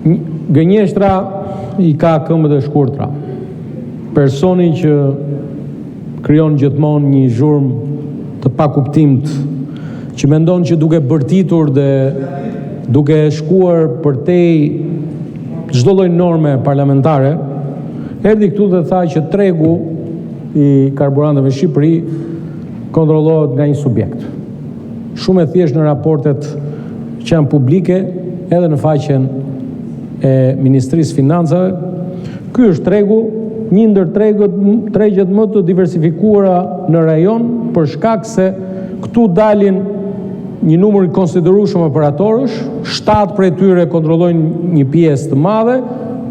Gënjeshtra i ka këmbët e shkurtra. Personi që krijon gjithmonë një zhurmë të pakuptimt, që mendon që duke bërtitur dhe duke shkuar përtej çdo lloj norme parlamentare, erdhi këtu dhe tha që tregu i karburanteve në Shqipëri kontrollohet nga një subjekt. Shumë e thjesht në raportet që janë publike, edhe në faqen e Ministrisë Financave. Ky është tregu, një ndër tregjet më të diversifikuara në rajon, për shkak se këtu dalin një numër i konsiderueshëm operatorësh, 7 prej tyre kontrollojnë një pjesë të madhe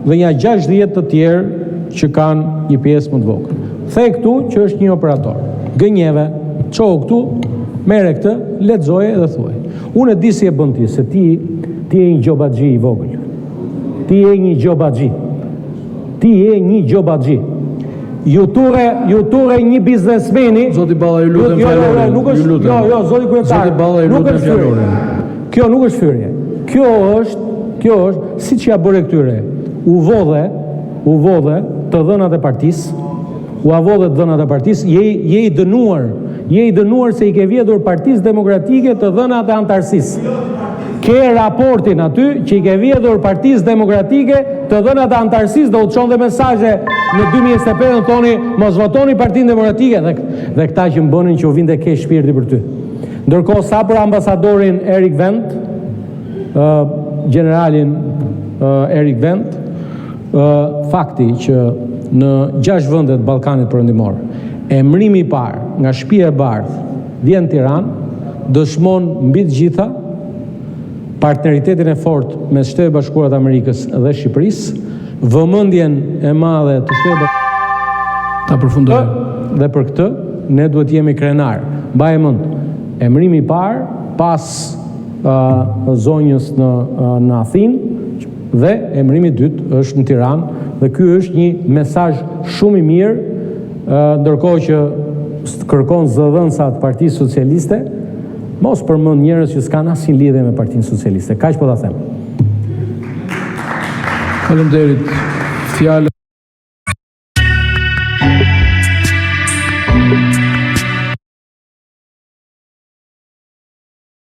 dhe një 60 të tjerë që kanë një pjesë më të vogël. Thej këtu që është një operator. Gënjeve, çohu këtu, merre këtë, lexoje dhe thuaj. Unë e di si e bën ti, se ti je një gjobaxhi i vogël. Ti je një gjobaxhi. Ti je një gjobaxhi. Ju ture një biznesmeni. Zoti Balla, ju lutem fjalorin. Jo, zoti kryetar. Zoti Balla, ju lutem fjalorin. Kjo nuk është fyrje. Kjo është siç ja bëre këtyre. U vodhe të dhënat e partisë. U avodhe të dhënat e partisë, je i dënuar se i ke vjedhur Partisë Demokratike të dhënat e antarësisë. Ke raportin aty që i ke vjedhur Partisë Demokratike të dhënat e antarësisë, do të çon dhe mesazhe në 2025 në thoni mos votoni Partinë Demokratike dhe këta që më bënin që u vinte keq shpirti për ty. Ndërkohë sa për ambasadorin Erik Wendt, generalin Erik Wendt, fakti që në 6 vendet Ballkanit Perëndimor, emrimi i parë nga Shtëpia e Bardhë vjen në Tiranë, dëshmon mbi të gjitha partneritetin e fortë mes Shtetit Bashkuar të Amerikës dhe Shqipërisë, vëmendjen e madhe të Shtetit Ta përfundoj. Dhe për këtë ne duhet jemi krenar. Mbaj mend, emrimi i parë pas zonjës në Athinë dhe emrimi i dytë është në Tiranë. Dhe ky është një mesazh shumë i mirë, ndërkohë që kërkon zëdhënësa të Partisë Socialiste, mos përmend njerëz që s'kan asnjë lidhje me Partinë Socialiste. Kaq po ta them. Faleminderit. Fjalë